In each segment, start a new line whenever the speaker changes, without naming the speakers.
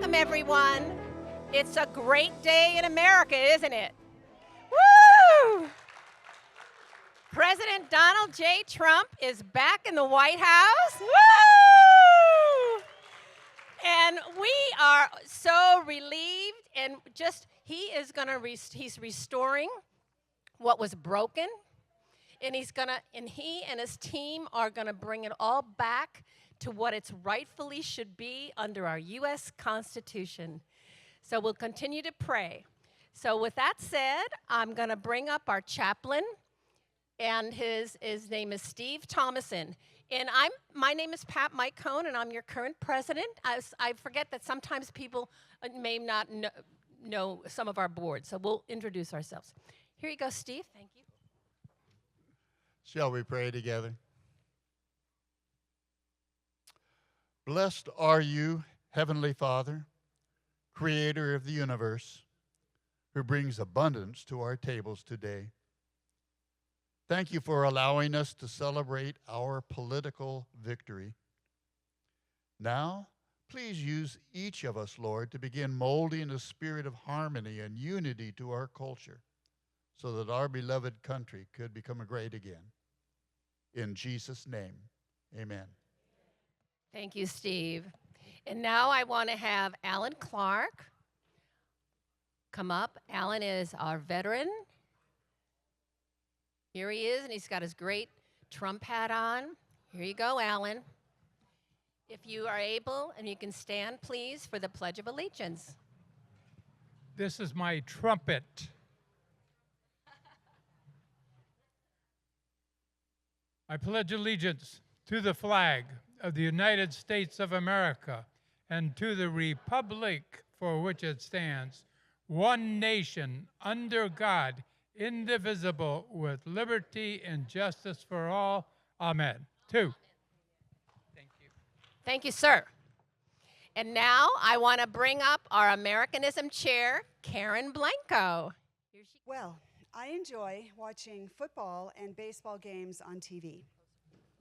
Welcome, everyone. It's a great day in America, isn't it? Woo! President Donald J. Trump is back in the White House. Woo! And we are so relieved, and just he's restoring what was broken, and he and his team are gonna bring it all back to what it's rightfully should be under our U.S. Constitution. So we'll continue to pray. So with that said, I'm gonna bring up our chaplain, and his name is Steve Thomason. And my name is Pat Mike Cohn, and I'm your current president. I forget that sometimes people may not know some of our boards, so we'll introduce ourselves. Here you go, Steve. Thank you.
Shall we pray together? Blessed are you, Heavenly Father, Creator of the universe, who brings abundance to our tables today. Thank you for allowing us to celebrate our political victory. Now, please use each of us, Lord, to begin molding a spirit of harmony and unity to our culture so that our beloved country could become great again. In Jesus' name, amen.
Thank you, Steve. And now I want to have Alan Clark come up. Alan is our veteran. Here he is, and he's got his great Trump hat on. Here you go, Alan. If you are able, and you can stand, please, for the Pledge of Allegiance.
This is my trumpet. I pledge allegiance to the flag of the United States of America and to the republic for which it stands, one nation, under God, indivisible, with liberty and justice for all. Amen. Two. Thank you.
Thank you, sir. And now I want to bring up our Americanism chair, Karen Blanco.
Well, I enjoy watching football and baseball games on TV.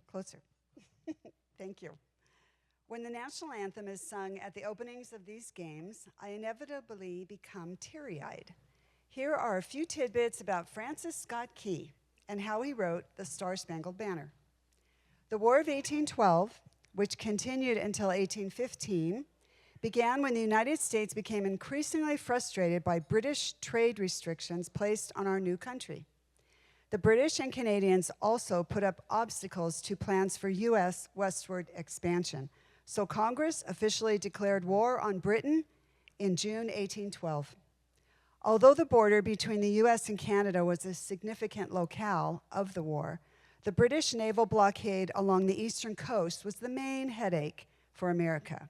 Closer. Thank you. When the national anthem is sung at the openings of these games, I inevitably become teary-eyed. Here are a few tidbits about Francis Scott Key and how he wrote the Star-Spangled Banner. The War of 1812, which continued until 1815, began when the United States became increasingly frustrated by British trade restrictions placed on our new country. The British and Canadians also put up obstacles to plans for U.S. westward expansion, so Congress officially declared war on Britain in June 1812. Although the border between the U.S. and Canada was a significant locale of the war, the British naval blockade along the eastern coast was the main headache for America.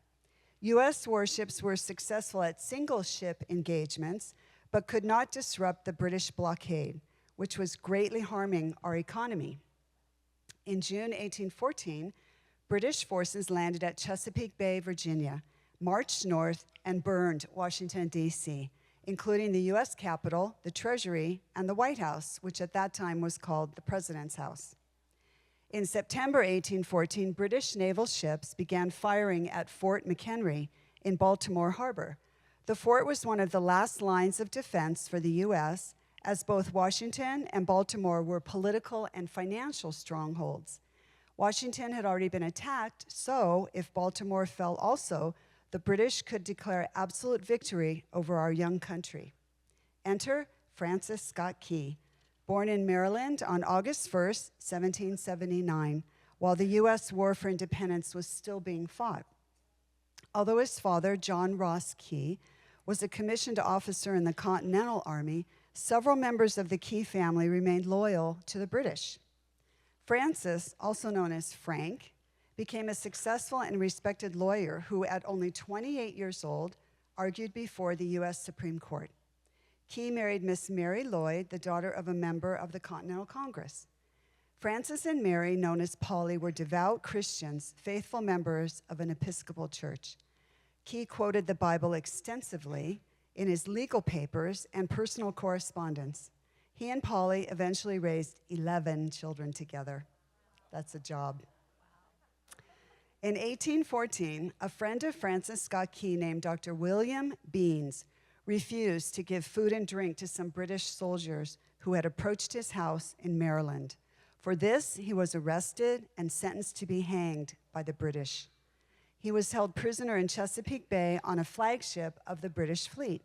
U.S. warships were successful at single-ship engagements, but could not disrupt the British blockade, which was greatly harming our economy. In June 1814, British forces landed at Chesapeake Bay, Virginia, marched north, and burned Washington, D.C., including the U.S. Capitol, the Treasury, and the White House, which at that time was called the President's House. In September 1814, British naval ships began firing at Fort McHenry in Baltimore Harbor. The fort was one of the last lines of defense for the U.S., as both Washington and Baltimore were political and financial strongholds. Washington had already been attacked, so if Baltimore fell also, the British could declare absolute victory over our young country. Enter Francis Scott Key, born in Maryland on August 1st, 1779, while the U.S. War for Independence was still being fought. Although his father, John Ross Key, was a commissioned officer in the Continental Army, several members of the Key family remained loyal to the British. Francis, also known as Frank, became a successful and respected lawyer who, at only 28 years old, argued before the U.S. Supreme Court. Key married Miss Mary Lloyd, the daughter of a member of the Continental Congress. Francis and Mary, known as Polly, were devout Christians, faithful members of an Episcopal church. Key quoted the Bible extensively in his legal papers and personal correspondence. He and Polly eventually raised 11 children together. That's a job. In 1814, a friend of Francis Scott Key named Dr. William Beans refused to give food and drink to some British soldiers who had approached his house in Maryland. For this, he was arrested and sentenced to be hanged by the British. He was held prisoner in Chesapeake Bay on a flagship of the British fleet.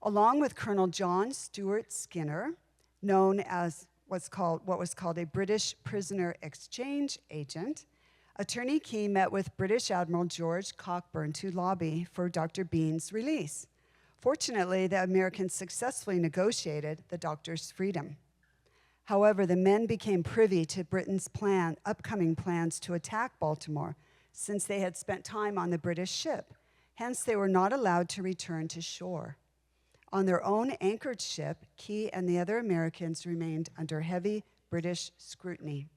Along with Colonel John Stuart Skinner, known as what was called a British prisoner exchange agent, Attorney Key met with British Admiral George Cockburn to lobby for Dr. Bean's release. Fortunately, the Americans successfully negotiated the doctor's freedom. However, the men became privy to Britain's upcoming plans to attack Baltimore, since they had spent time on the British ship. Hence, they were not allowed to return to shore. On their own anchored ship, Key and the other Americans remained under heavy British scrutiny.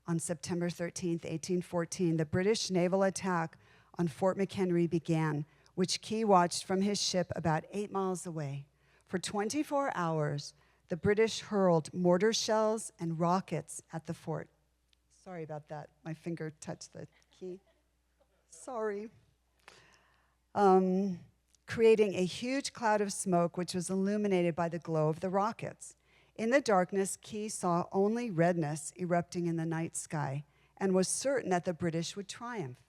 On September 13, 1814, the British naval attack on Fort McHenry began, which Key watched from his ship about 8 miles away. For 24 hours, the British hurled mortar shells and rockets at the fort. Sorry about that. My finger touched the key. Sorry. Creating a huge cloud of smoke, which was illuminated by the glow of the rockets. In the darkness, Key saw only redness erupting in the night sky and was certain that the British would triumph.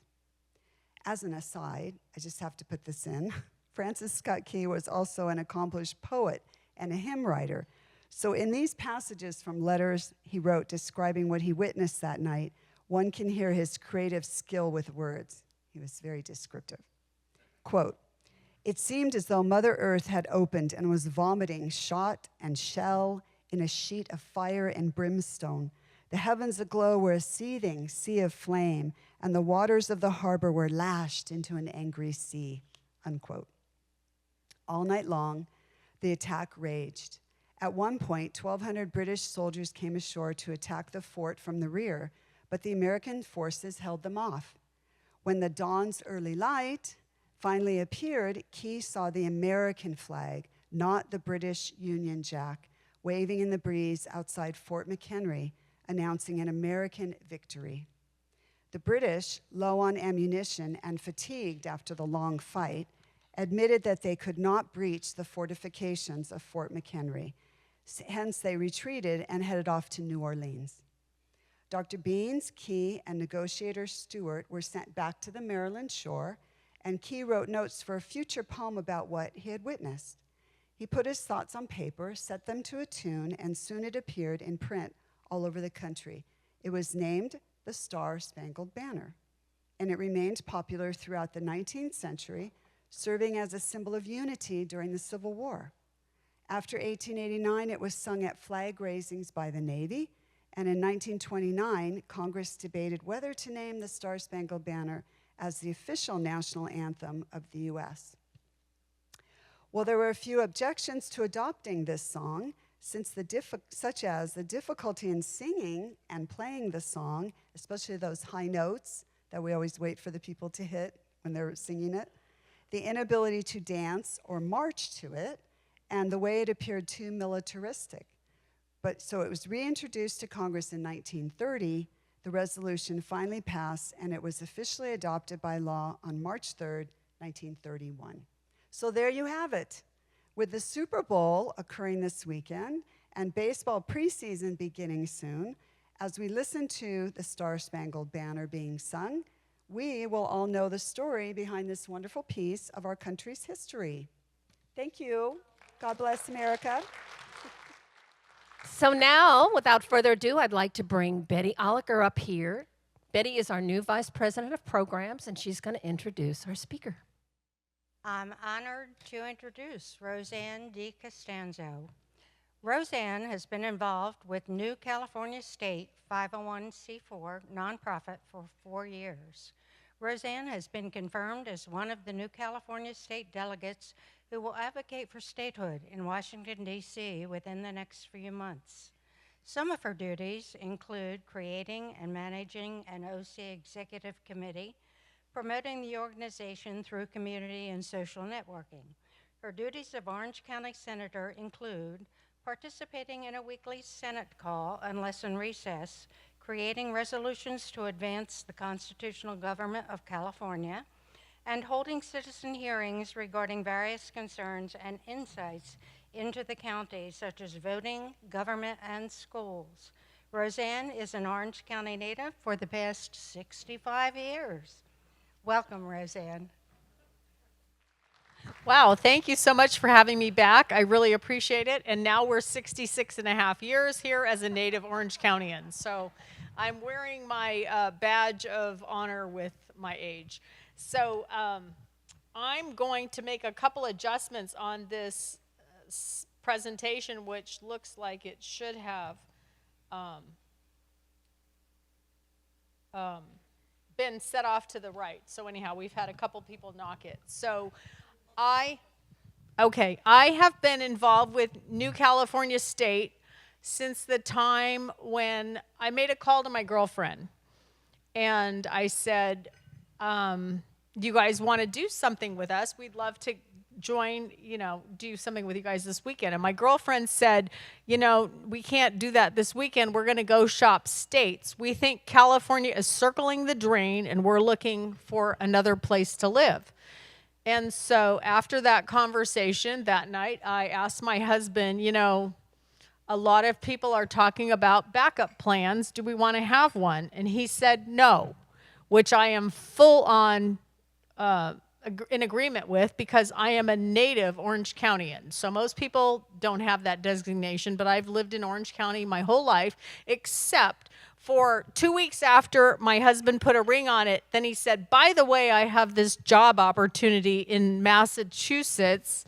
As an aside, I just have to put this in, Francis Scott Key was also an accomplished poet and a hymn writer. So in these passages from letters he wrote describing what he witnessed that night, one can hear his creative skill with words. He was very descriptive. Quote, "It seemed as though Mother Earth had opened and was vomiting shot and shell in a sheet of fire and brimstone. The heavens aglow were a seething sea of flame, and the waters of the harbor were lashed into an angry sea," unquote. All night long, the attack raged. At one point, 1,200 British soldiers came ashore to attack the fort from the rear, but the American forces held them off. When the dawn's early light finally appeared, Key saw the American flag, not the British Union Jack, waving in the breeze outside Fort McHenry, announcing an American victory. The British, low on ammunition and fatigued after the long fight, admitted that they could not breach the fortifications of Fort McHenry. Hence, they retreated and headed off to New Orleans. Dr. Beans, Key, and negotiator Stewart were sent back to the Maryland shore, and Key wrote notes for a future poem about what he had witnessed. He put his thoughts on paper, set them to a tune, and soon it appeared in print all over the country. It was named the Star-Spangled Banner, and it remained popular throughout the 19th century, serving as a symbol of unity during the Civil War. After 1889, it was sung at flag raisings by the Navy, and in 1929, Congress debated whether to name the Star-Spangled Banner as the official national anthem of the U.S. Well, there were a few objections to adopting this song, such as the difficulty in singing and playing the song, especially those high notes that we always wait for the people to hit when they're singing it, the inability to dance or march to it, and the way it appeared too militaristic. But so it was reintroduced to Congress in 1930. The resolution finally passed, and it was officially adopted by law on March 3rd, 1931. So there you have it. With the Super Bowl occurring this weekend and baseball preseason beginning soon, as we listen to the Star-Spangled Banner being sung, we will all know the story behind this wonderful piece of our country's history. Thank you. God bless America.
So now, without further ado, I'd like to bring Betty Oliker up here. Betty is our new Vice President of Programs, and she's going to introduce our speaker.
I'm honored to introduce Roseanne D. Costanzo. Roseanne has been involved with New California State 501c4 nonprofit for 4 years. Roseanne has been confirmed as one of the New California State delegates who will advocate for statehood in Washington, D.C. within the next few months. Some of her duties include creating and managing an OC executive committee, promoting the organization through community and social networking. Her duties of Orange County Senator include participating in a weekly Senate call unless in recess, creating resolutions to advance the constitutional government of California, and holding citizen hearings regarding various concerns and insights into the county, such as voting, government, and schools. Roseanne is an Orange County native for the past 65 years. Welcome, Roseanne.
Wow, thank you so much for having me back. I really appreciate it. And now we're 66 and a half years here as a native Orange Countian. So I'm wearing my badge of honor with my age. So I'm going to make a couple adjustments on this presentation, which looks like it should have been set off to the right. So anyhow, we've had a couple people knock it. So I have been involved with New California State since the time when I made a call to my girlfriend. And I said, do you guys want to do something with us? We'd love to join, do something with you guys this weekend. And my girlfriend said, we can't do that this weekend. We're going to go shop states. We think California is circling the drain and we're looking for another place to live. And so after that conversation that night, I asked my husband, a lot of people are talking about backup plans. Do we want to have one? And he said no, which I am full on in agreement with because I am a native Orange Countian. So most people don't have that designation, but I've lived in Orange County my whole life, except for 2 weeks after my husband put a ring on it. Then he said, by the way, I have this job opportunity in Massachusetts.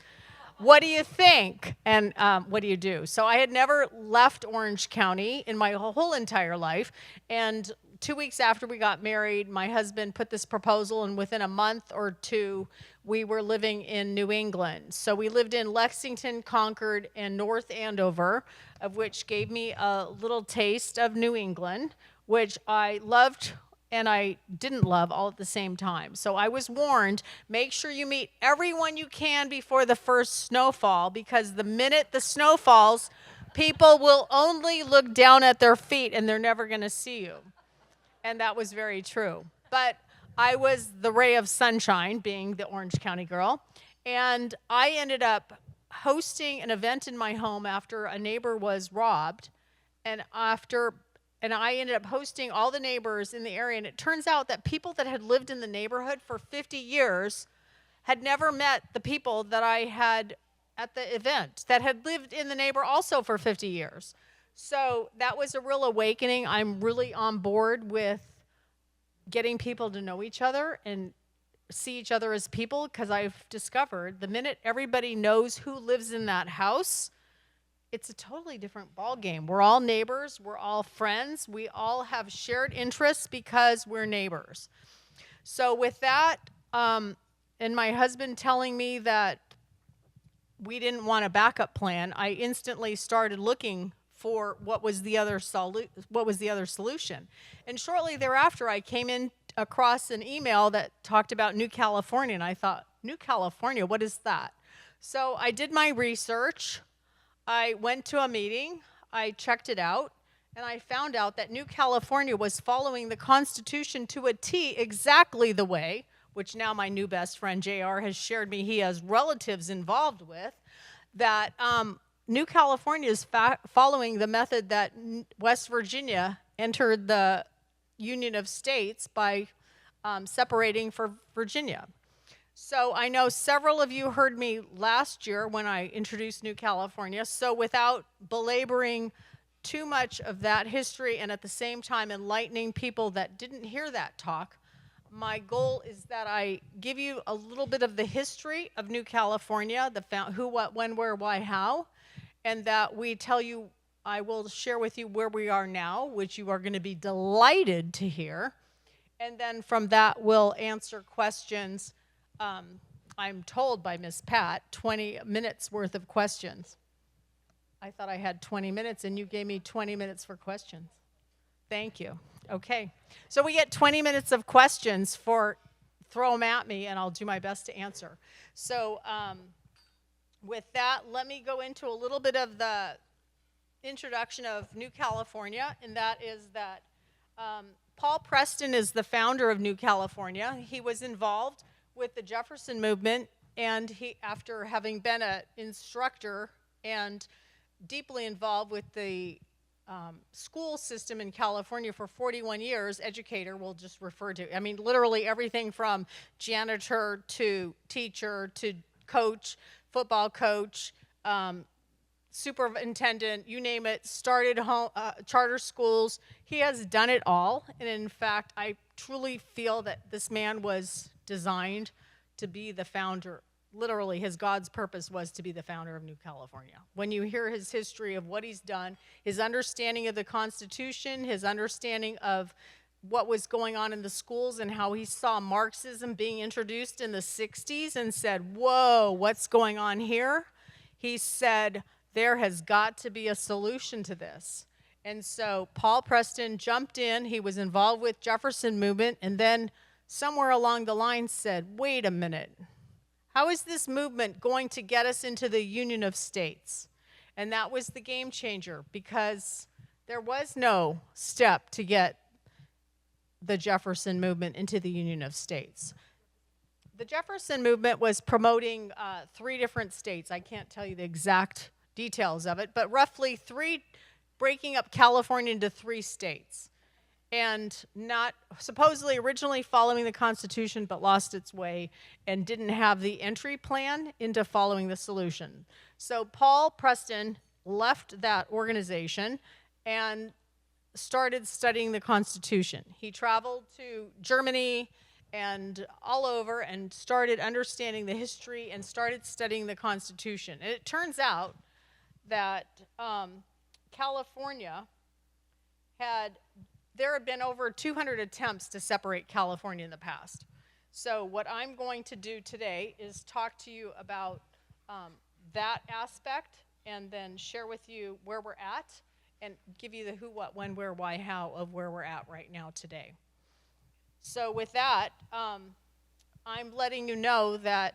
What do you think? And what do you do? So I had never left Orange County in my whole entire life. And 2 weeks after we got married, my husband put this proposal, and within a month or two, we were living in New England. So we lived in Lexington, Concord, and North Andover, of which gave me a little taste of New England, which I loved and I didn't love all at the same time. So I was warned, make sure you meet everyone you can before the first snowfall, because the minute the snow falls, people will only look down at their feet and they're never going to see you. And that was very true. But I was the ray of sunshine, being the Orange County girl. And I ended up hosting an event in my home after a neighbor was robbed. And I ended up hosting all the neighbors in the area. And it turns out that people that had lived in the neighborhood for 50 years had never met the people that I had at the event that had lived in the neighbor also for 50 years. So that was a real awakening. I'm really on board with getting people to know each other and see each other as people, because I've discovered the minute everybody knows who lives in that house, it's a totally different ballgame. We're all neighbors. We're all friends. We all have shared interests because we're neighbors. So with that, and my husband telling me that we didn't want a backup plan, I instantly started looking for what was the other solution. And shortly thereafter, I came in across an email that talked about New California, and I thought, New California, what is that? So I did my research. I went to a meeting. I checked it out, and I found out that New California was following the Constitution to a T, exactly the way, which now my new best friend JR has shared me he has relatives involved with, that New California is following the method that West Virginia entered the Union of States by separating for Virginia. So I know several of you heard me last year when I introduced New California. So without belaboring too much of that history and at the same time enlightening people that didn't hear that talk, my goal is that I give you a little bit of the history of New California, the who, what, when, where, why, how, and that we tell you, I will share with you where we are now, which you are going to be delighted to hear. And then from that, we'll answer questions. I'm told by Miss Pat, 20 minutes worth of questions. I thought I had 20 minutes, and you gave me 20 minutes for questions. Thank you. Okay. So we get 20 minutes of questions throw them at me, and I'll do my best to answer. So with that, let me go into a little bit of the introduction of New California, and that is that Paul Preston is the founder of New California. He was involved with the Jefferson movement, and after having been an instructor and deeply involved with the school system in California for 41 years, educator we'll just refer to. I mean, literally everything from janitor to teacher to coach, football coach, superintendent, you name it, started charter schools. He has done it all. And in fact, I truly feel that this man was designed to be the founder. Literally, God's purpose was to be the founder of New California. When you hear his history of what he's done, his understanding of the Constitution, his understanding of what was going on in the schools and how he saw Marxism being introduced in the 60s and said, whoa, what's going on here? He said, there has got to be a solution to this. And so Paul Preston jumped in. He was involved with Jefferson movement, and then somewhere along the line said, wait a minute. How is this movement going to get us into the Union of States? And that was the game changer, because there was no step to get the Jefferson movement into the Union of States. The Jefferson movement was promoting 3 different states. I can't tell you the exact details of it, but roughly breaking up California into 3 states. And not supposedly originally following the Constitution, but lost its way and didn't have the entry plan into following the solution. So Paul Preston left that organization and started studying the Constitution. He traveled to Germany and all over and started understanding the history and started studying the Constitution. And it turns out that California there had been over 200 attempts to separate California in the past. So what I'm going to do today is talk to you about that aspect and then share with you where we're at and give you the who, what, when, where, why, how of where we're at right now today. So with that, I'm letting you know that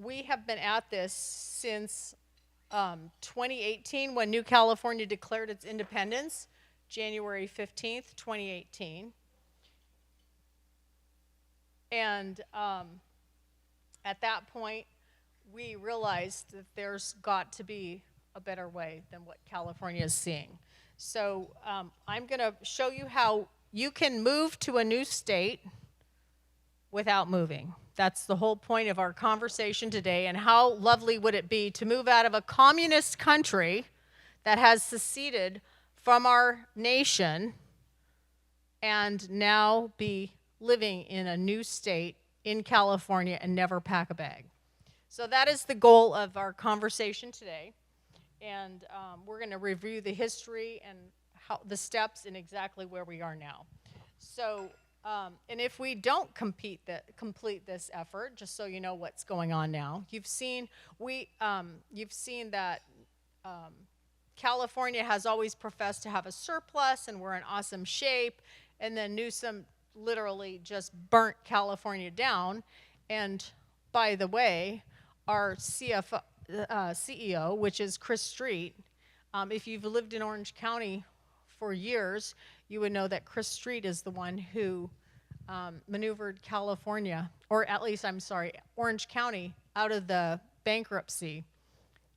we have been at this since 2018 when New California declared its independence. January 15th, 2018. And at that point, we realized that there's got to be a better way than what California is seeing. So I'm going to show you how you can move to a new state without moving. That's the whole point of our conversation today. And how lovely would it be to move out of a communist country that has seceded from our nation and now be living in a new state in California and never pack a bag. So that is the goal of our conversation today. And we're going to review the history and the steps and exactly where we are now. So, and if we don't complete this effort, just so you know what's going on now, you've seen that California has always professed to have a surplus and we're in awesome shape, and then Newsom literally just burnt California down. And by the way, our CEO, which is Chris Street, if you've lived in Orange County for years, you would know that Chris Street is the one who maneuvered California, or at least, Orange County out of the bankruptcy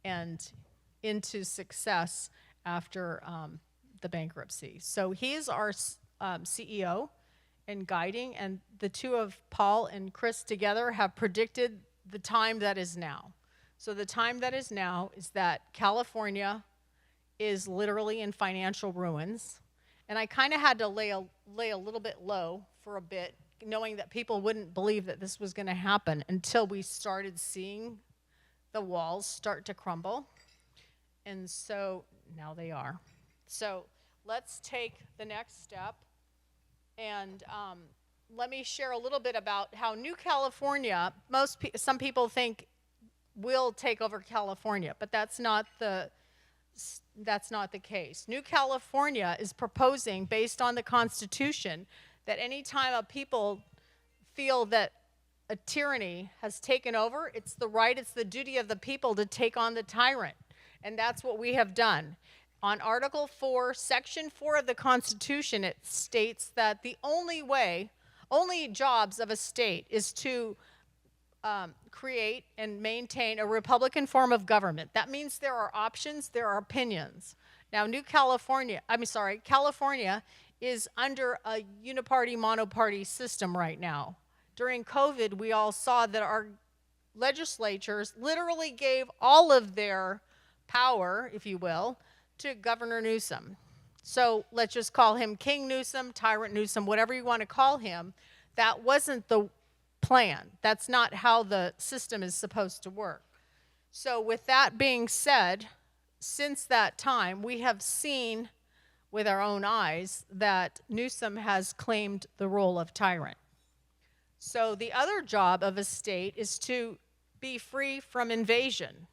and into success after the bankruptcy. So he is our CEO and guiding, and the two of Paul and Chris together have predicted the time that is now. So the time that is now is that California is literally in financial ruins. And I kind of had to lay a little bit low for a bit, knowing that people wouldn't believe that this was going to happen until we started seeing the walls start to crumble. And so now they are. So let's take the next step. And let me share a little bit about how New California, some people think will take over California, but that's not the case. New California is proposing, based on the Constitution, that any time a people feel that a tyranny has taken over, it's the duty of the people to take on the tyrant. And that's what we have done. On Article 4, Section 4 of the Constitution, it states that the only jobs of a state is to create and maintain a Republican form of government. That means there are options, there are opinions. Now, California is under a uniparty, monoparty system right now. During COVID, we all saw that our legislatures literally gave all of their power, if you will, to Governor Newsom. So let's just call him King Newsom, Tyrant Newsom, whatever you want to call him. That wasn't the plan. That's not how the system is supposed to work. So with that being said, since that time, we have seen with our own eyes that Newsom has claimed the role of tyrant. So the other job of a state is to be free from invasion.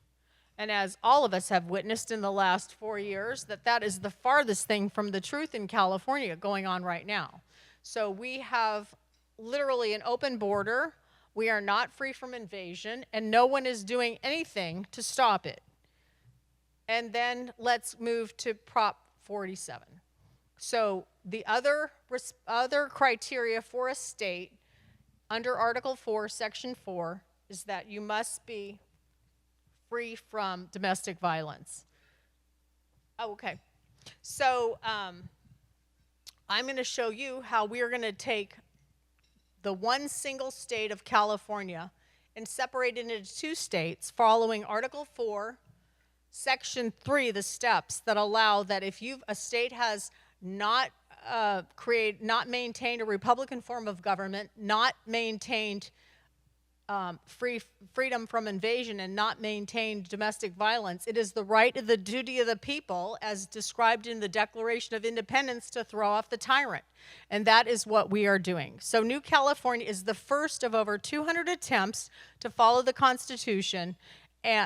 And as all of us have witnessed in the last 4 years, that is the farthest thing from the truth in California going on right now. So we have literally an open border. We are not free from invasion, and no one is doing anything to stop it. And then let's move to Prop 47. So the other criteria for a state under Article 4, Section 4, is that you must be free from domestic violence. Oh, okay. So I'm going to show you how we are going to take the one single state of California and separate it into 2 states following Article 4, Section 3, the steps that allow that if a state has not maintained a Republican form of government, not maintained freedom from invasion, and not maintained domestic violence, it is the right and the duty of the people, as described in the Declaration of Independence, to throw off the tyrant. And that is what we are doing. So New California is the first of over 200 attempts to follow the Constitution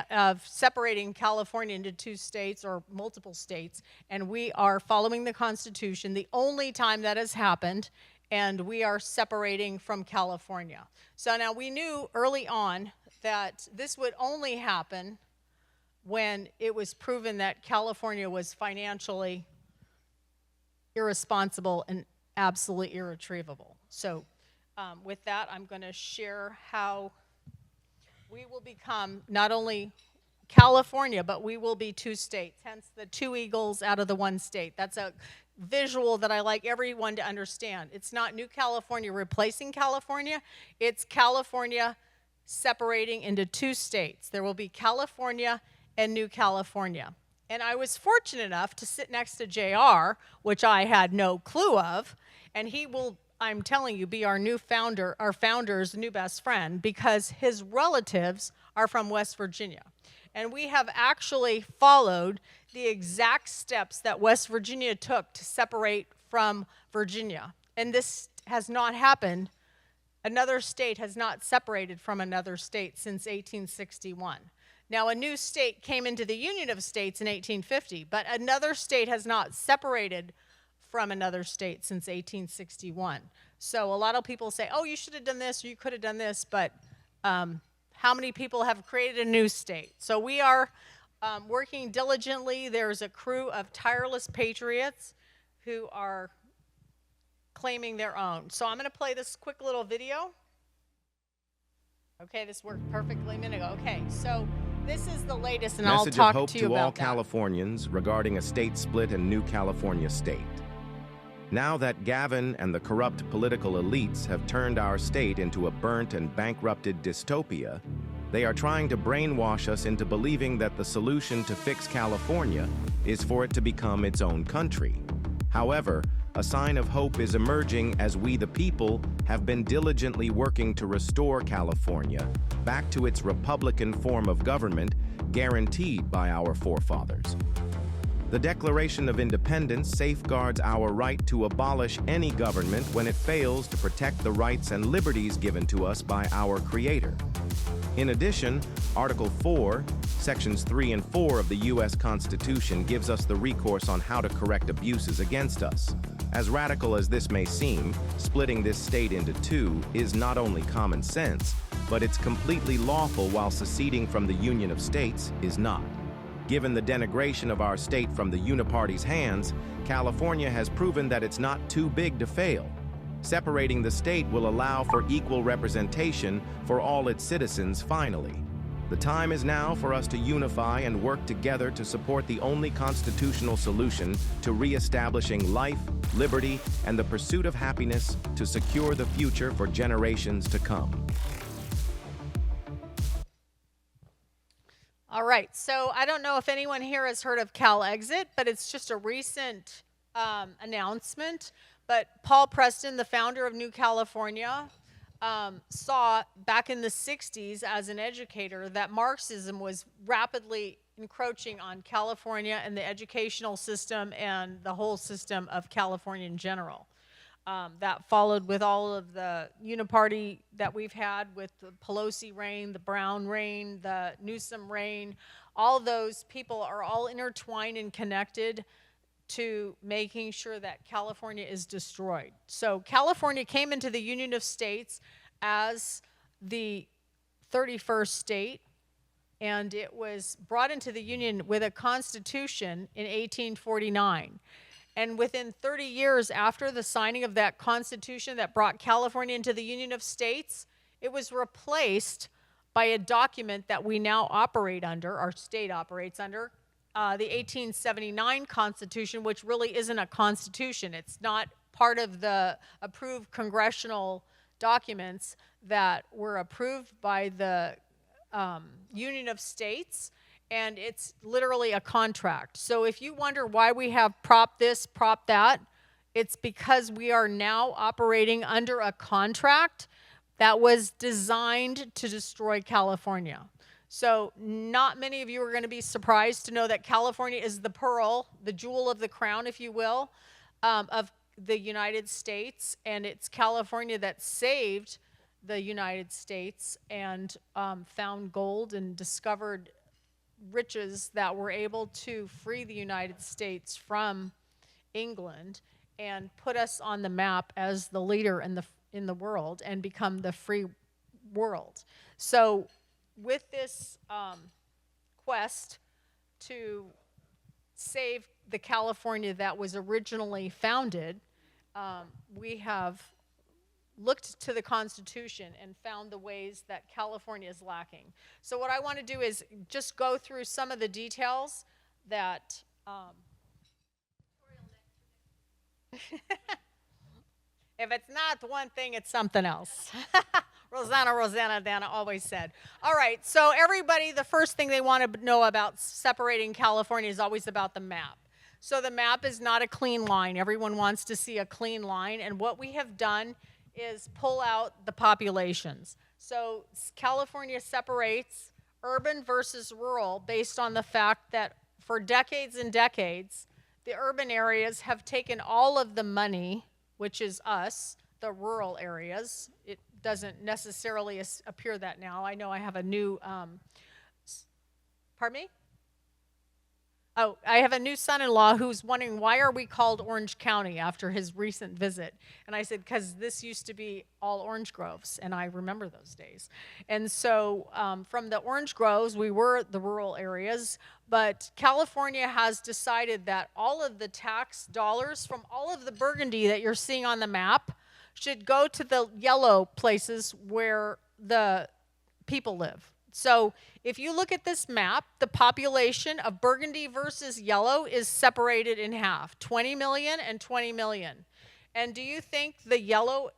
of separating California into 2 states or multiple states, and we are following the Constitution, the only time that has happened, and we are separating from California. So now we knew early on that this would only happen when it was proven that California was financially irresponsible and absolutely irretrievable. So with that, I'm going to share how we will become not only California, but we will be 2 states, hence the 2 eagles out of the 1 state. That's a visual that I like everyone to understand. It's not New California replacing California, it's California separating into 2 states. There will be California and New California. And I was fortunate enough to sit next to JR, which I had no clue of, and he will, I'm telling you, be our new founder, our founder's new best friend, because his relatives are from West Virginia. And we have actually followed the exact steps that West Virginia took to separate from Virginia. And this has not happened. Another state has not separated from another state since 1861. Now, a new state came into the Union of States in 1850, but another state has not separated from another state since 1861. So a lot of people say, oh, you should have done this, or you could have done this, but how many people have created a new state? So we are working diligently. There's a crew of tireless patriots who are claiming their own. So I'm going to play this quick little video. Okay, this worked perfectly a minute ago. Okay, so this is the latest, and I'll talk to you about that.
Message of hope to all Californians regarding a state split and New California state. Now that Gavin and the corrupt political elites have turned our state into a burnt and bankrupted dystopia, they are trying to brainwash us into believing that the solution to fix California is for it to become its own country. However, a sign of hope is emerging as we, the people, have been diligently working to restore California back to its Republican form of government guaranteed by our forefathers. The Declaration of Independence safeguards our right to abolish any government when it fails to protect the rights and liberties given to us by our Creator. In addition, Article 4, Sections 3 and 4 of the U.S. Constitution gives us the recourse on how to correct abuses against us. As radical as this may seem, splitting this state into 2 is not only common sense, but it's completely lawful, while seceding from the Union of States is not. Given the denigration of our state from the uniparty's hands, California has proven that it's not too big to fail. Separating the state will allow for equal representation for all its citizens finally. The time is now for us to unify and work together to support the only constitutional solution to reestablishing life, liberty, and the pursuit of happiness to secure the future for generations to come.
All right, so I don't know if anyone here has heard of CalExit, but it's just a recent announcement. But Paul Preston, the founder of New California, saw back in the 60s as an educator that Marxism was rapidly encroaching on California and the educational system and the whole system of California in general. That followed with all of the uniparty that we've had with the Pelosi reign, the Brown reign, the Newsom reign. All those people are all intertwined and connected to making sure that California is destroyed. So California came into the Union of States as the 31st state, and it was brought into the Union with a constitution in 1849. And within 30 years after the signing of that constitution that brought California into the Union of States, it was replaced by a document that we now operate under, our state operates under, the 1879 Constitution, which really isn't a constitution. It's not part of the approved congressional documents that were approved by the Union of States, and it's literally a contract. So if you wonder why we have prop this, prop that, it's because we are now operating under a contract that was designed to destroy California. So not many of you are going to be surprised to know that California is the pearl, the jewel of the crown, if you will, of the United States, and it's California that saved the United States and found gold and discovered riches that were able to free the United States from England and put us on the map as the leader in the world and become the free world. So with this quest to save the California that was originally founded, we have looked to the Constitution and found the ways that California is lacking. So what I want to do is just go through some of the details that if it's not one thing, it's something else. Rosanna, Dana always said. All right, so everybody, the first thing they want to know about separating California is always about the map. So the map is not a clean line. Everyone wants to see a clean line, and what we have done is pull out the populations. So California separates urban versus rural based on the fact that for decades and decades, the urban areas have taken all of the money, which is us, the rural areas. It doesn't necessarily appear that now. I know I have a new, pardon me? Oh, I have a new son-in-law who's wondering, why are we called Orange County after his recent visit? And I said, because this used to be all orange groves, and I remember those days. And so from the orange groves, we were the rural areas, but California has decided that all of the tax dollars from all of the burgundy that you're seeing on the map should go to the yellow places where the people live. So if you look at this map, the population of burgundy versus yellow is separated in half, 20 million and 20 million. And do you think the yellow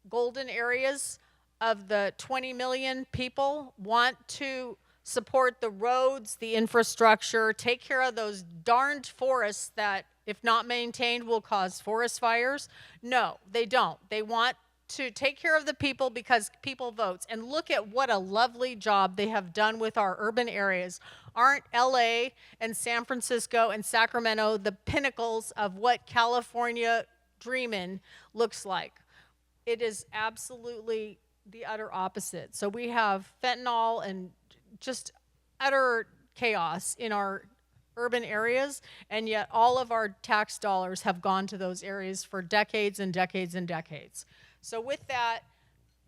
golden areas of the 20 million people want to support the roads, the infrastructure, take care of those darned forests that, if not maintained, will cause forest fires? No, they don't. They want to take care of the people because people vote. And look at what a lovely job they have done with our urban areas. Aren't LA and San Francisco and Sacramento the pinnacles of what California dreamin' looks like? It is absolutely the utter opposite. So we have fentanyl and just utter chaos in our urban areas, and yet all of our tax dollars have gone to those areas for decades and decades and decades. So with that,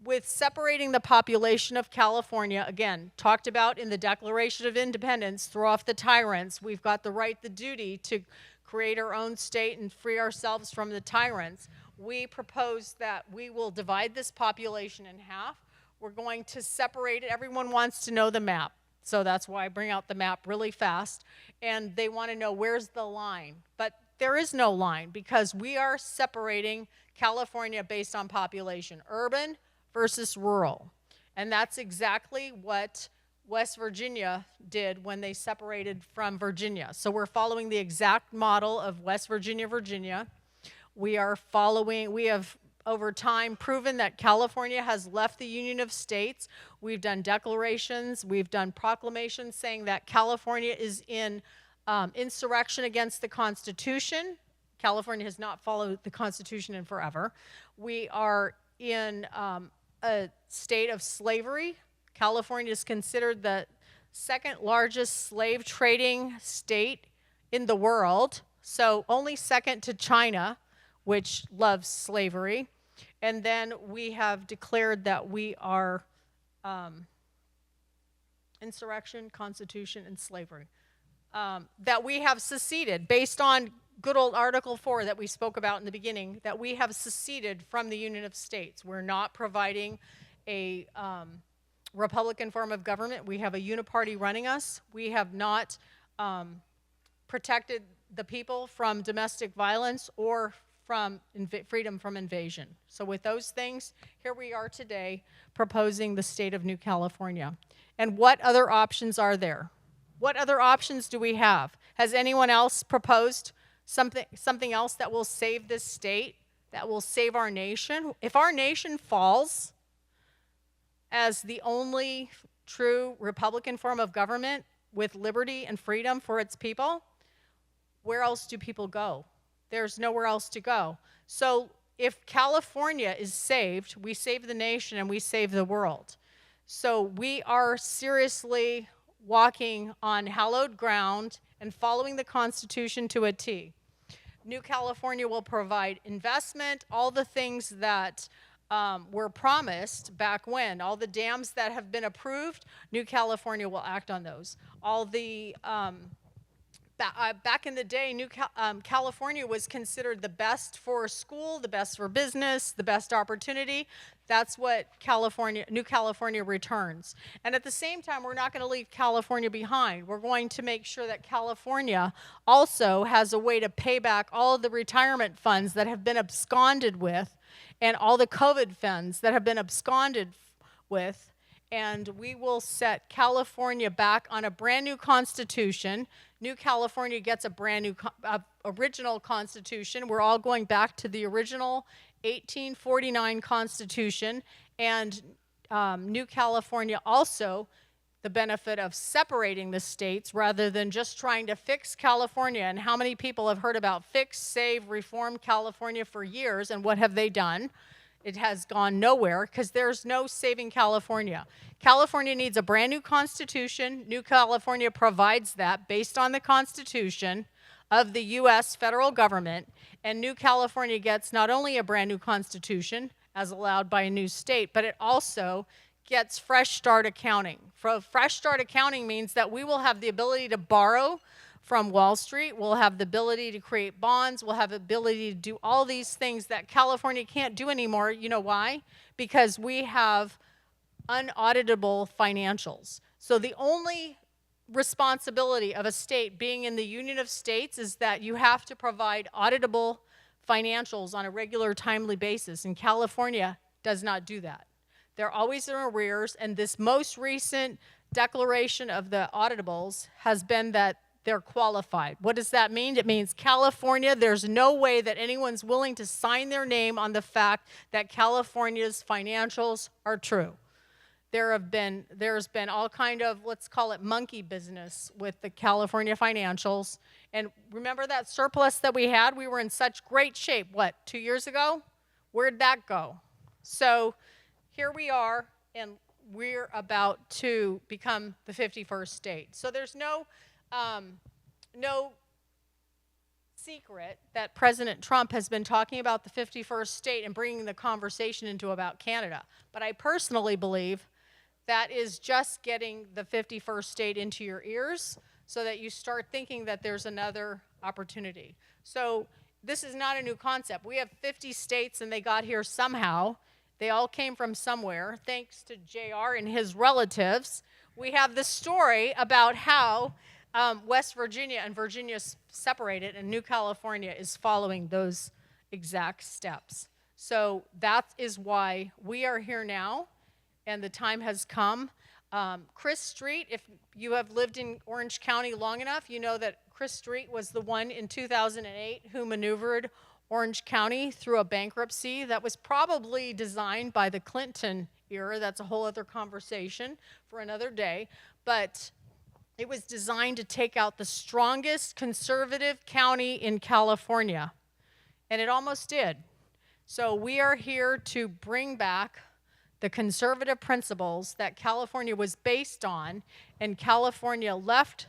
with separating the population of California, again, talked about in the Declaration of Independence, throw off the tyrants. We've got the right, the duty to create our own state and free ourselves from the tyrants. We propose that we will divide this population in half. We're going to separate it. Everyone wants to know the map. So that's why I bring out the map really fast. And they want to know where's the line. But there is no line because we are separating California based on population, urban versus rural. And that's exactly what West Virginia did when they separated from Virginia. So we're following the exact model of West Virginia, Virginia. We have over time proven that California has left the Union of States. We've done declarations, we've done proclamations saying that California is in insurrection against the Constitution. California has not followed the Constitution in forever. We are in a state of slavery. California is considered the second largest slave trading state in the world, so only second to China, which loves slavery. And then we have declared that we are insurrection, Constitution, and slavery. That we have seceded based on good old Article 4 that we spoke about in the beginning, that we have seceded from the Union of States. We're not providing a Republican form of government. We have a uniparty running us. We have not protected the people from domestic violence or from freedom from invasion. So with those things, here we are today proposing the state of New California. And what other options are there? What other options do we have? Has anyone else proposed something else that will save this state, that will save our nation? If our nation falls as the only true Republican form of government with liberty and freedom for its people, where else do people go? There's nowhere else to go. So if California is saved, we save the nation and we save the world. So we are seriously walking on hallowed ground and following the Constitution to a T. New California will provide investment, all the things that were promised back when, all the dams that have been approved, New California will act on those. All the back in the day, California was considered the best for school, the best for business, the best opportunity. That's what New California returns. And at the same time, we're not going to leave California behind. We're going to make sure that California also has a way to pay back all of the retirement funds that have been absconded with and all the COVID funds that have been absconded with. And we will set California back on a brand new constitution. New California gets a brand new original constitution. We're all going back to the original 1849 Constitution, and New California also the benefit of separating the states rather than just trying to fix California. And how many people have heard about fix, save, reform California for years, and what have they done? It has gone nowhere because there's no saving California. California needs a brand new constitution. New California provides that based on the Constitution of the U.S. federal government. And New California gets not only a brand new constitution, as allowed by a new state, but it also gets fresh start accounting. Fresh start accounting means that we will have the ability to borrow from Wall Street. We'll have the ability to create bonds. We'll have the ability to do all these things that California can't do anymore. You know why? Because we have unauditable financials. So the only responsibility of a state being in the Union of States is that you have to provide auditable financials on a regular, timely basis. And California does not do that. They're always in arrears. And this most recent declaration of the auditables has been that they're qualified. What does that mean? It means California, there's no way that anyone's willing to sign their name on the fact that California's financials are true. There's been all kind of, let's call it monkey business with the California financials. And remember that surplus that we had? We were in such great shape, 2 years ago? Where'd that go? So here we are, and we're about to become the 51st state. So there's no secret that President Trump has been talking about the 51st state and bringing the conversation into about Canada. But I personally believe that is just getting the 51st state into your ears so that you start thinking that there's another opportunity. So this is not a new concept. We have 50 states and they got here somehow. They all came from somewhere, thanks to JR and his relatives. We have the story about how West Virginia and Virginia separated, and New California is following those exact steps. So that is why we are here now, and the time has come. Chris Street, if you have lived in Orange County long enough, you know that Chris Street was the one in 2008 who maneuvered Orange County through a bankruptcy that was probably designed by the Clinton era. That's a whole other conversation for another day. But it was designed to take out the strongest conservative county in California, and it almost did. So we are here to bring back the conservative principles that California was based on, and California left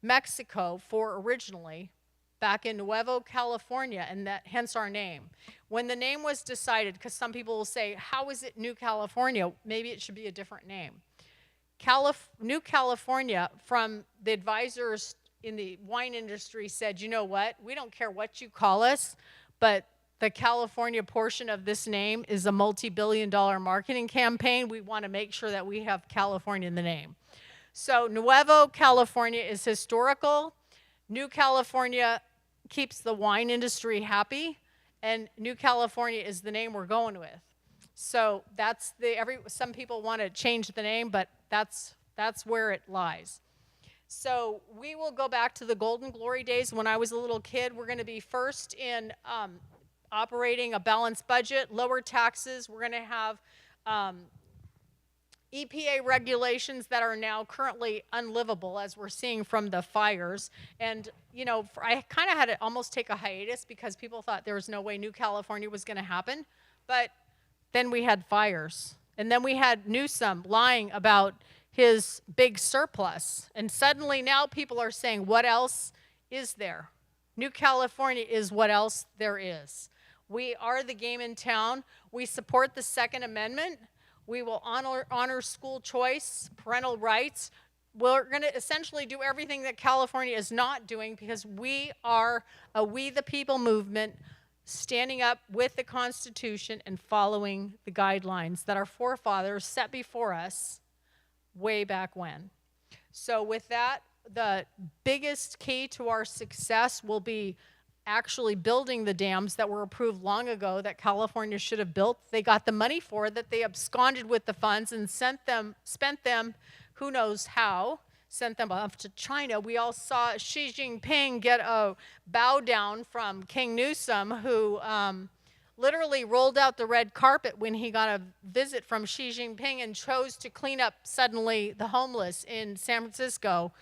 Mexico for originally back in Nuevo California, and that hence our name. When the name was decided, because some people will say, how is it New California? Maybe it should be a different name. New California, from the advisors in the wine industry, said, you know what, we don't care what you call us, but the California portion of this name is a multi-billion-dollar marketing campaign. We want to make sure that we have California in the name. So Nuevo California is historical. New California keeps the wine industry happy, and New California is the name we're going with. So that's some people want to change the name, but that's where it lies. So we will go back to the golden glory days when I was a little kid. We're going to be first in operating a balanced budget, lower taxes. We're going to have EPA regulations that are now currently unlivable, as we're seeing from the fires. And, you know, I kind of had to almost take a hiatus because people thought there was no way New California was going to happen. But then we had fires. And then we had Newsom lying about his big surplus. And suddenly now people are saying, what else is there? New California is what else there is. We are the game in town. We support the Second Amendment. We will honor school choice, parental rights. We're going to essentially do everything that California is not doing because we are a We the People movement, standing up with the Constitution and following the guidelines that our forefathers set before us way back when. So with that, the biggest key to our success will be actually building the dams that were approved long ago that California should have built. They got the money for that. They absconded with the funds and spent them, who knows how, sent them off to China. We all saw Xi Jinping get a bow down from King Newsom, who literally rolled out the red carpet when he got a visit from Xi Jinping and chose to clean up suddenly the homeless in San Francisco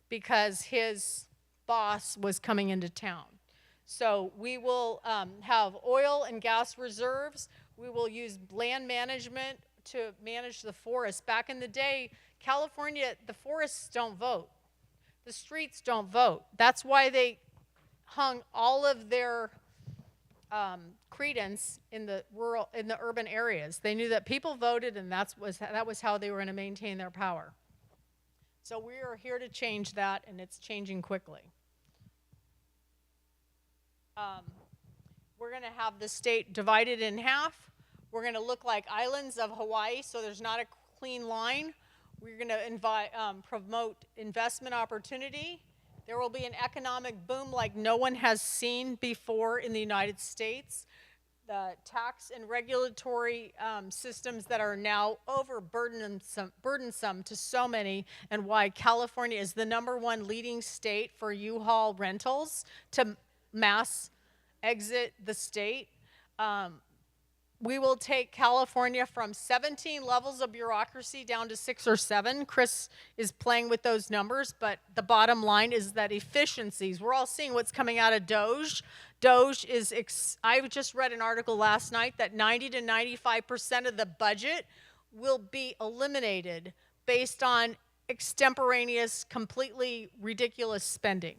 because his boss was coming into town. So we will have oil and gas reserves. We will use land management to manage the forest. Back in the day, California, the forests don't vote. The streets don't vote. That's why they hung all of their credence in the urban areas. They knew that people voted, and that was how they were going to maintain their power. So we are here to change that, and it's changing quickly. We're going to have the state divided in half. We're going to look like islands of Hawaii, so there's not a clean line. We're going to promote investment opportunity. There will be an economic boom like no one has seen before in the United States. The tax and regulatory systems that are now burdensome to so many, and why California is the #1 leading state for U-Haul rentals to mass exit the state. We will take California from 17 levels of bureaucracy down to 6 or 7. Chris is playing with those numbers, but the bottom line is that efficiencies, we're all seeing what's coming out of DOGE. DOGE is, I just read an article last night that 90 to 95% of the budget will be eliminated based on extemporaneous, completely ridiculous spending.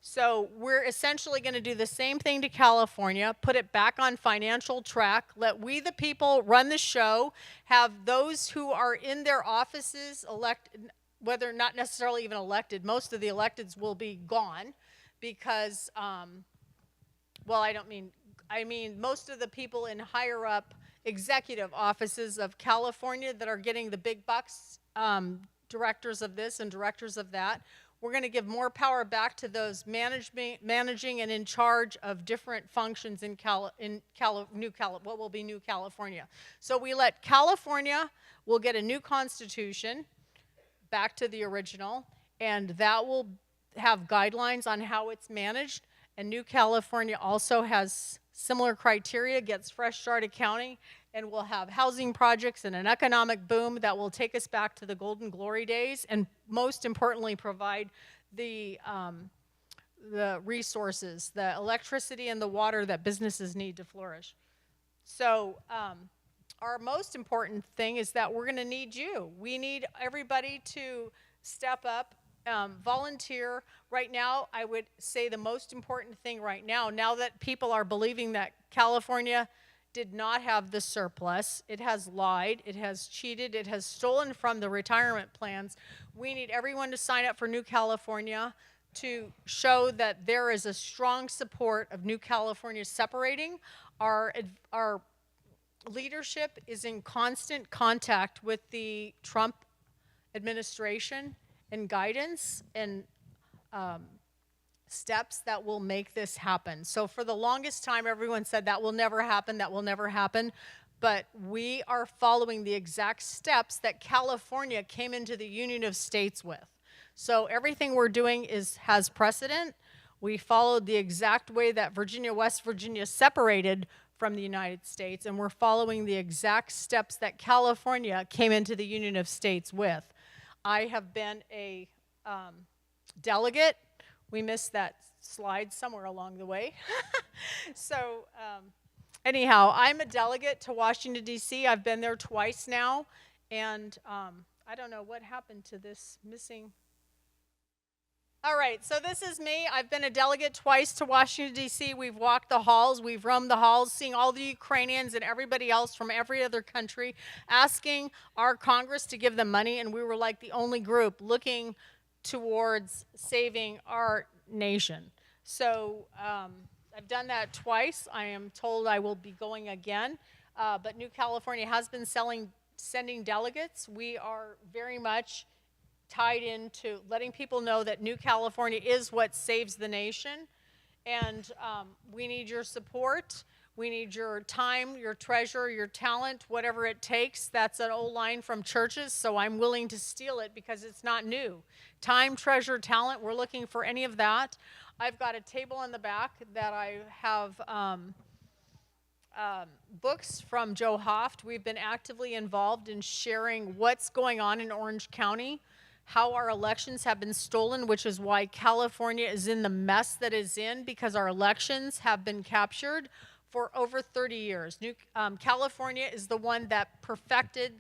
So we're essentially going to do the same thing to California, put it back on financial track, let we the people run the show, have those who are in their offices elected, whether not necessarily even elected, most of the electeds will be gone because, well, I mean most of the people in higher up executive offices of California that are getting the big bucks, directors of this and directors of that. We're going to give more power back to those managing and in charge of different functions in what will be New California. So we let California will get a new constitution back to the original, and that will have guidelines on how it's managed. And New California also has similar criteria, gets fresh start accounting, and we'll have housing projects and an economic boom that will take us back to the golden glory days, and most importantly, provide the resources, the electricity and the water that businesses need to flourish. So our most important thing is that we're going to need you. We need everybody to step up, volunteer. Right now, I would say the most important thing right now that people are believing that California did not have the surplus, it has lied, it has cheated, it has stolen from the retirement plans. We need everyone to sign up for New California to show that there is a strong support of New California separating. Our leadership is in constant contact with the Trump administration and guidance and steps that will make this happen. So for the longest time, everyone said that will never happen, that will never happen. But we are following the exact steps that California came into the Union of States with. So everything we're doing has precedent. We followed the exact way that West Virginia separated from the United States, and we're following the exact steps that California came into the Union of States with. I have been a delegate. We missed that slide somewhere along the way. So anyhow, I'm a delegate to Washington, D.C. I've been there twice now, and I don't know what happened to this missing. All right, so this is me. I've been a delegate twice to Washington, D.C. We've walked the halls, we've roamed the halls, seeing all the Ukrainians and everybody else from every other country, asking our Congress to give them money, and we were like the only group looking towards saving our nation. So I've done that twice. I am told I will be going again, but New California has been sending delegates. We are very much tied into letting people know that New California is what saves the nation, and we need your support. We need your time, your treasure, your talent, whatever it takes. That's an old line from churches, so I'm willing to steal it because it's not new. Time, treasure, talent, we're looking for any of that. I've got a table in the back that I have books from Joe Hoft. We've been actively involved in sharing what's going on in Orange County, how our elections have been stolen, which is why California is in the mess that is in, because our elections have been captured for over 30 years. California is the one that perfected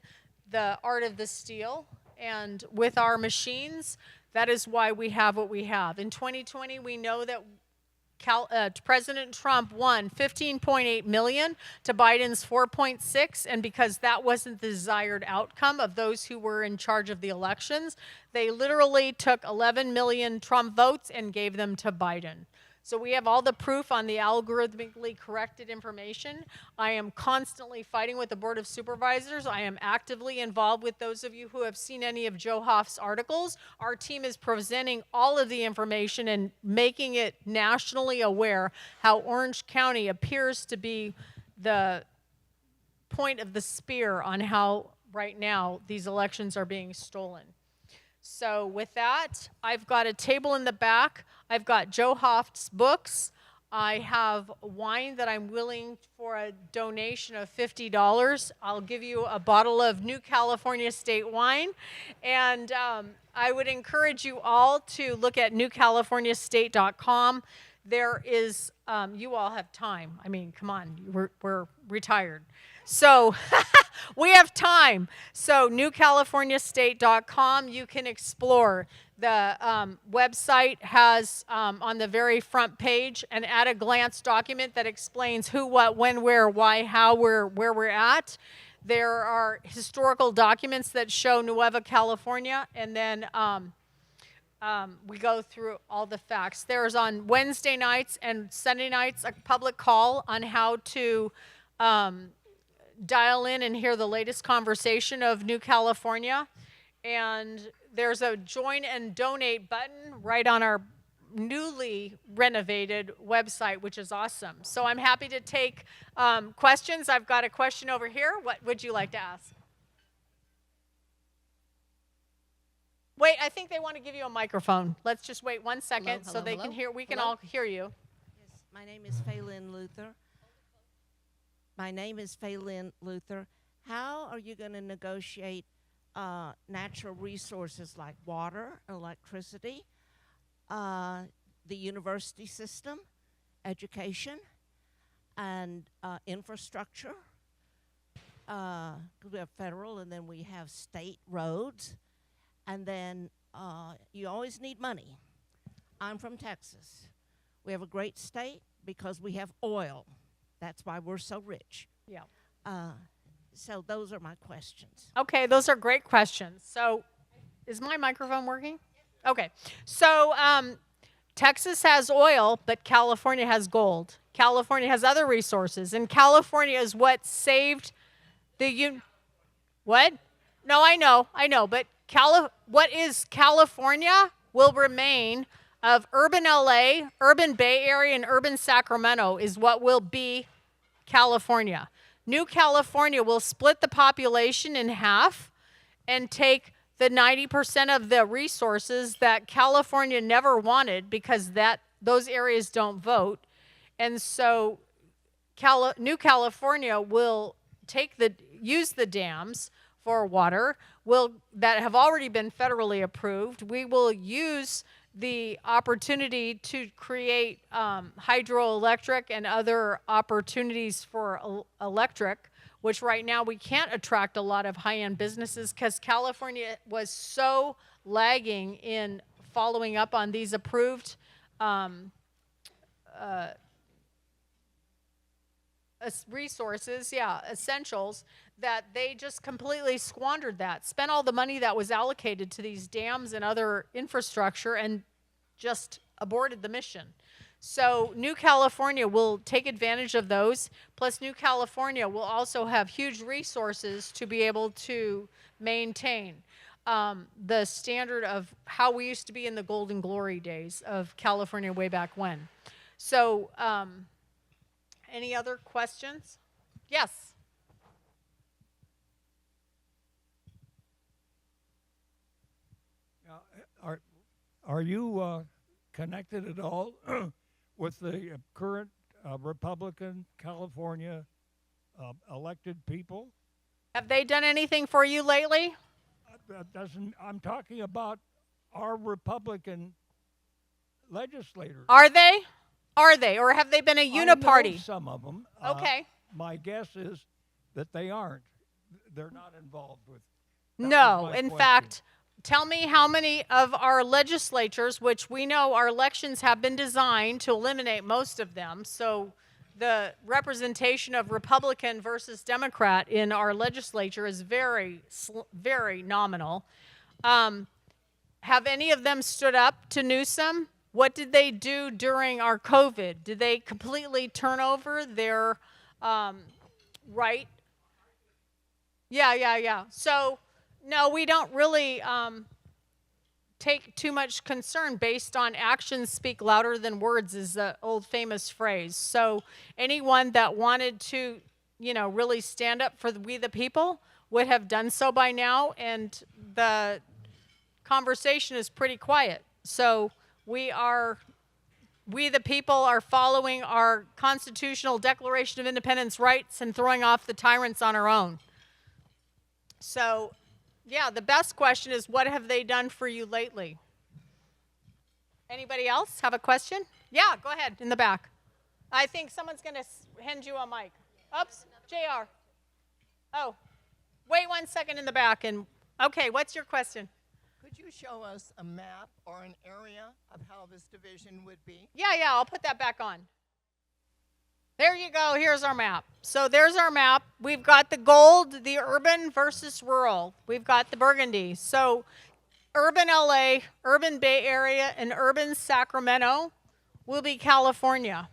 the art of the steal, and with our machines, that is why we have what we have. In 2020, we know that President Trump won 15.8 million to Biden's 4.6, and because that wasn't the desired outcome of those who were in charge of the elections, they literally took 11 million Trump votes and gave them to Biden. So we have all the proof on the algorithmically corrected information. I am constantly fighting with the Board of Supervisors. I am actively involved with those of you who have seen any of Joe Hoft's articles. Our team is presenting all of the information and making it nationally aware how Orange County appears to be the point of the spear on how right now these elections are being stolen. So with that, I've got a table in the back. I've got Joe Hoft's books. I have wine that I'm willing for a donation of $50. I'll give you a bottle of New California State wine. And I would encourage you all to look at newcaliforniastate.com. There is, you all have time. I mean, come on, we're retired. So we have time. So newcaliforniastate.com, you can explore. The website has on the very front page an at-a-glance document that explains who, what, when, where, why, how, where we're at. There are historical documents that show Nueva California, and then we go through all the facts. There's on Wednesday nights and Sunday nights a public call on how to dial in and hear the latest conversation of New California. And there's a join and donate button right on our newly renovated website, which is awesome. So I'm happy to take questions. I've got a question over here. What would you like to ask? Wait, I think they want to give you a microphone. Let's just wait 1 second so they can hear. We can all hear you.
Yes, my name is Faylin Luther. My name is Faylin Luther. How are you going to negotiate natural resources like water, electricity, the university system, education, and infrastructure? We have federal, and then we have state roads. And then you always need money. I'm from Texas. We have a great state because we have oil. That's why we're so rich.
Yeah.
So those are my questions.
Okay, those are great questions. So is my microphone working? Okay. So Texas has oil, but California has gold. California has other resources. And California is what saved the What? No, I know. But what is California will remain of urban LA, urban Bay Area, and urban Sacramento is what will be California. New California will split the population in half and take the 90% of the resources that California never wanted because those areas don't vote. And so New California will use the dams for water that have already been federally approved. We will use the opportunity to create hydroelectric and other opportunities for electric, which right now we can't attract a lot of high-end businesses because California was so lagging in following up on these approved resources, essentials, that they just completely squandered that, spent all the money that was allocated to these dams and other infrastructure and just aborted the mission. So New California will take advantage of those, plus New California will also have huge resources to be able to maintain the standard of how we used to be in the golden glory days of California way back when. So any other questions? Yes.
Are you connected at all with the current Republican California elected people?
Have they done anything for you lately?
I'm talking about our Republican legislators.
Are they? Or have they been a
I know
uniparty?
some of them.
Okay.
My guess is that they aren't. They're not involved with.
No, in fact, tell me how many of our legislatures, which we know our elections have been designed to eliminate most of them, so the representation of Republican versus Democrat in our legislature is very, very nominal. Have any of them stood up to Newsom? What did they do during our COVID? Did they completely turn over their right? Yeah. So, no, we don't really take too much concern based on actions speak louder than words is the old famous phrase. So anyone that wanted to, really stand up for we the people would have done so by now, and the conversation is pretty quiet. So we the people are following our constitutional Declaration of Independence rights and throwing off the tyrants on our own. So, yeah, the best question is, what have they done for you lately? Anybody else have a question? Yeah, go ahead, in the back. I think someone's going to hand you a mic. Oops, JR. Oh, wait 1 second in the back. And okay, what's your question?
Could you show us a map or an area of how this division would be?
Yeah, I'll put that back on. There you go. Here's our map. So there's our map. We've got the gold, the urban versus rural. We've got the burgundy. So urban LA, urban Bay Area, and urban Sacramento will be California.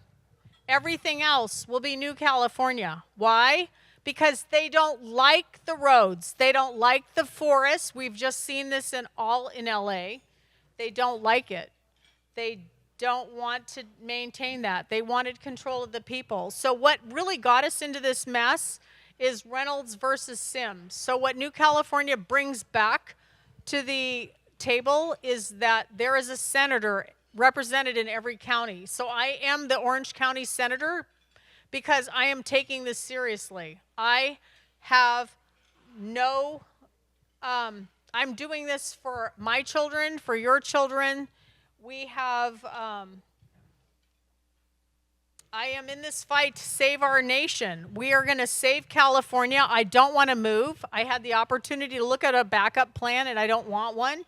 Everything else will be New California. Why? Because they don't like the roads. They don't like the forests. We've just seen this in LA. They don't like it. They don't want to maintain that. They wanted control of the people. So what really got us into this mess is Reynolds versus Sims. So what New California brings back to the table is that there is a senator represented in every county. So I am the Orange County senator because I am taking this seriously. I have I'm doing this for my children, for your children. We have, I am in this fight to save our nation. We are going to save California. I don't want to move. I had the opportunity to look at a backup plan, and I don't want one.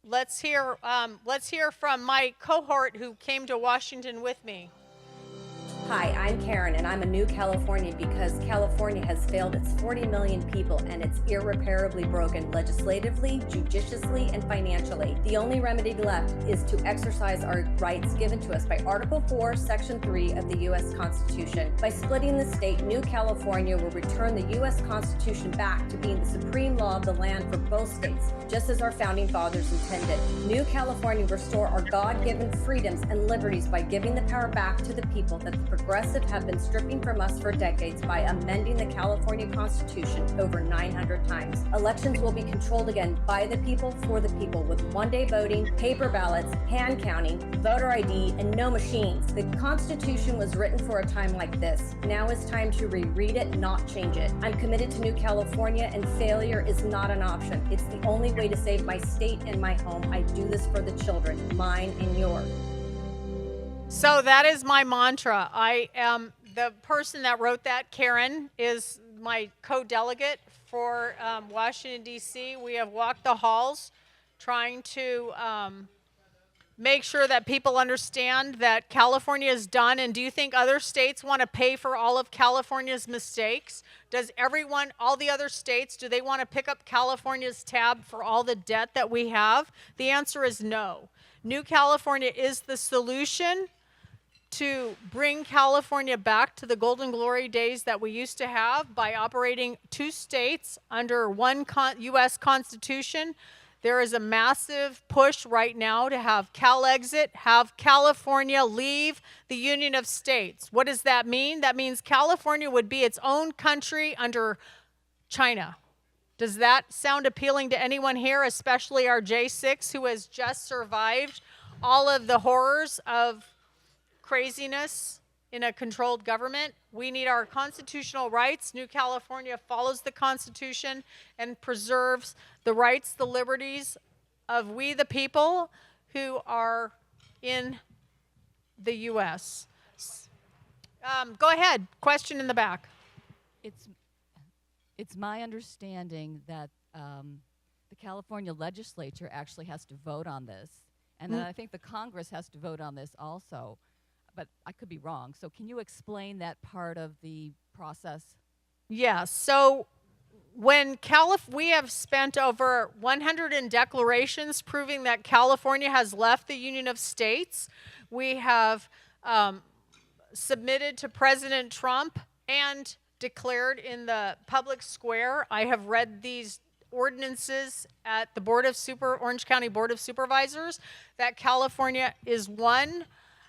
Let's hear from my cohort who came to Washington with me.
Hi, I'm Karen, and I'm a New Californian because California has failed its 40 million people and it's irreparably broken legislatively, judiciously, and financially. The only remedy left is to exercise our rights given to us by Article 4, Section 3 of the U.S. Constitution. By splitting the state, New California will return the U.S. Constitution back to being the supreme law of the land for both states, just as our founding fathers intended. New California will restore our God-given freedoms and liberties by giving the power back to the people that the progressive have been stripping from us for decades by amending the California Constitution over 900 times. Elections will be controlled again by the people for the people with one-day voting, paper ballots, hand counting, voter ID, and no machines. The Constitution was written for a time like this. Now is time to reread it, not change it. I'm committed to New California, and failure is not an option. It's the only way to save my state and my home. I do this for the children, mine and yours.
So that is my mantra. I am the person that wrote that. Karen is my co-delegate for Washington, D.C. We have walked the halls trying to make sure that people understand that California is done. And do you think other states want to pay for all of California's mistakes? Does everyone, all the other states, do they want to pick up California's tab for all the debt that we have? The answer is no. New California is the solution to bring California back to the golden glory days that we used to have by operating two states under one U.S. Constitution. There is a massive push right now to have CalExit, have California leave the Union of States. What does that mean? That means California would be its own country under China. Does that sound appealing to anyone here, especially our J6 who has just survived all of the horrors of craziness in a controlled government? We need our constitutional rights. New California follows the Constitution and preserves the rights, the liberties of we the people who are in the U.S. Go ahead. Question in the back.
It's my understanding that the California legislature actually has to vote on this, and then I think the Congress has to vote on this also. But I could be wrong. So can you explain that part of the process?
Yes. So when we have spent over 100 declarations proving that California has left the Union of States. We have submitted to President Trump and declared in the public square. I have read these ordinances at the Orange County Board of Supervisors that California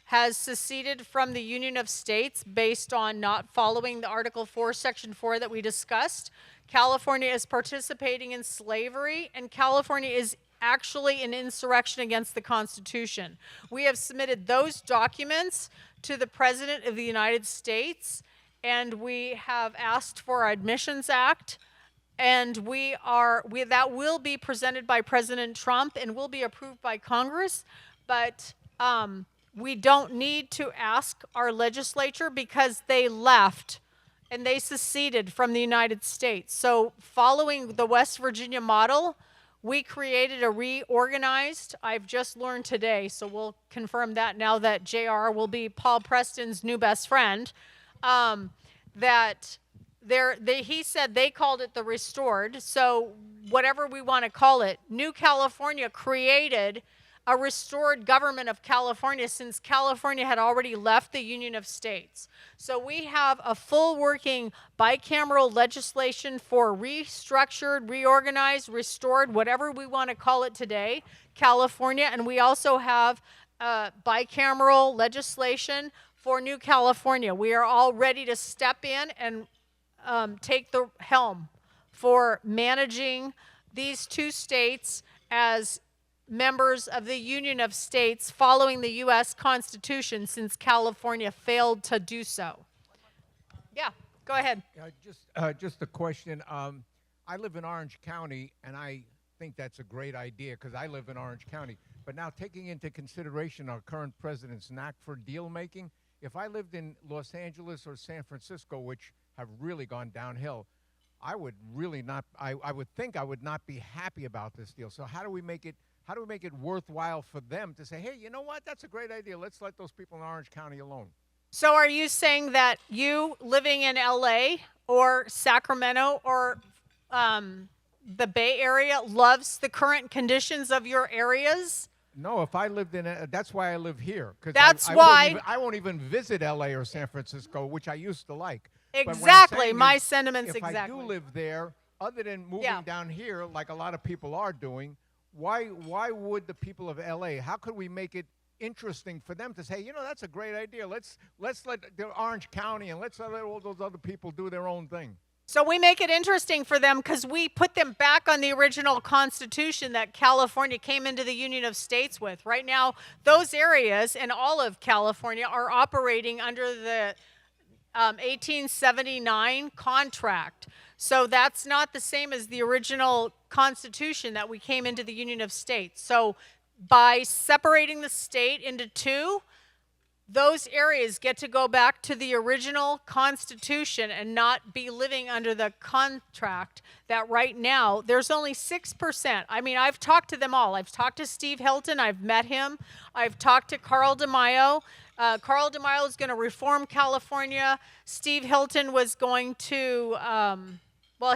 has seceded from the Union of States based on not following the Article 4, Section 4 that we discussed. California is participating in slavery, and California is actually an insurrection against the Constitution. We have submitted those documents to the President of the United States, and we have asked for our Admissions Act, and that will be presented by President Trump and will be approved by Congress, but we don't need to ask our legislature because they left and they seceded from the United States. So following the West Virginia model, we created a reorganized, I've just learned today, so we'll confirm that now that JR will be Paul Preston's new best friend, that he said they called it the restored, so whatever we want to call it, New California created a restored government of California since California had already left the Union of States. So we have a full working bicameral legislation for restructured, reorganized, restored, whatever we want to call it today, California, and we also have bicameral legislation for New California. We are all ready to step in and take the helm for managing these two states as members of the Union of States following the U.S. Constitution since California failed to do so. Yeah, go ahead.
Just a question. I live in Orange County, and I think that's a great idea because I live in Orange County. But now taking into consideration our current president's knack for deal making, if I lived in Los Angeles or San Francisco, which have really gone downhill, I would really not, I would think I would not be happy about this deal. So how do we make it worthwhile for them to say, hey, you know what, that's a great idea. Let's let those people in Orange County alone.
So are you saying that you living in LA or Sacramento or the Bay Area loves the current conditions of your areas?
No, if I lived in, that's why I live here.
That's why.
I won't even visit LA or San Francisco, which I used to like.
Exactly, my sentiments exactly.
If I do live there, other than moving down here, like a lot of people are doing, why would the people of LA, how could we make it interesting for them to say, you know, that's a great idea. Let's let the Orange County and let's let all those other people do their own thing.
So we make it interesting for them because we put them back on the original Constitution that California came into the Union of States with. Right now, those areas in all of California are operating under the 1879 contract. So that's not the same as the original Constitution that we came into the Union of States. So by separating the state into two, those areas get to go back to the original Constitution and not be living under the contract that right now, there's only 6%. I mean, I've talked to them all. I've talked to Steve Hilton. I've met him. I've talked to Carl DeMaio. Carl DeMaio is going to reform California. Steve Hilton was going to,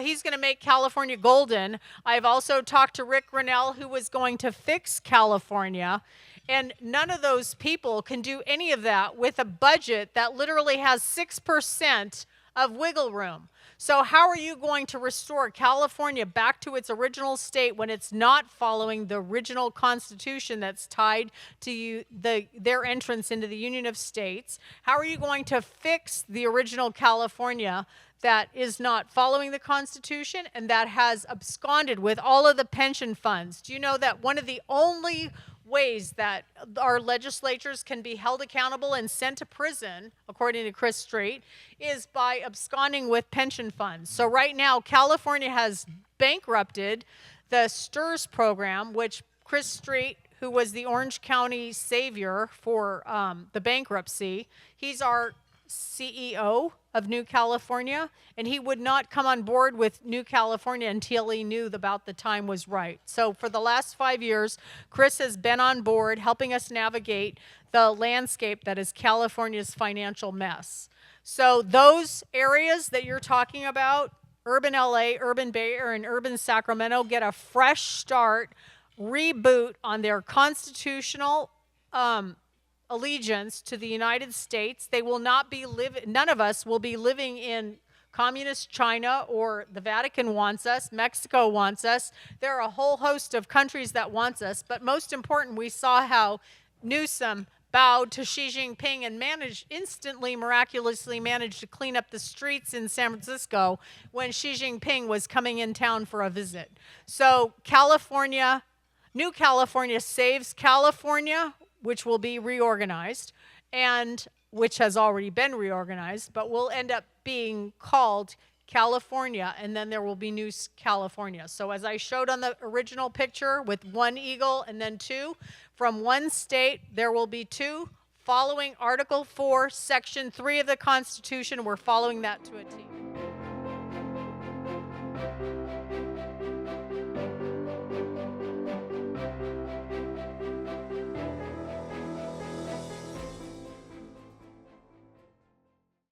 he's going to make California golden. I've also talked to Rick Grinnell, who was going to fix California. And none of those people can do any of that with a budget that literally has 6% of wiggle room. So how are you going to restore California back to its original state when it's not following the original Constitution that's tied to their entrance into the Union of States? How are you going to fix the original California that is not following the Constitution and that has absconded with all of the pension funds? Do you know that one of the only ways that our legislatures can be held accountable and sent to prison, according to Chris Street, is by absconding with pension funds? So right now, California has bankrupted the STRS program, which Chris Street, who was the Orange County savior for the bankruptcy, he's our CEO of New California, and he would not come on board with New California until he knew about the time was right. So for the last 5 years, Chris has been on board helping us navigate the landscape that is California's financial mess. So those areas that you're talking about, urban LA, urban Bay Area, and urban Sacramento, get a fresh start, reboot on their constitutional allegiance to the United States. They will not be none of us will be living in communist China, or the Vatican wants us, Mexico wants us. There are a whole host of countries that wants us, but most important, we saw how Newsom bowed to Xi Jinping and miraculously managed to clean up the streets in San Francisco when Xi Jinping was coming in town for a visit. So California, New California saves California, which will be reorganized, and which has already been reorganized, but will end up being called California, and then there will be New California. So as I showed on the original picture with one eagle and then two, from one state there will be two,
following Article 4, Section 3 of the Constitution. We're following that to a T.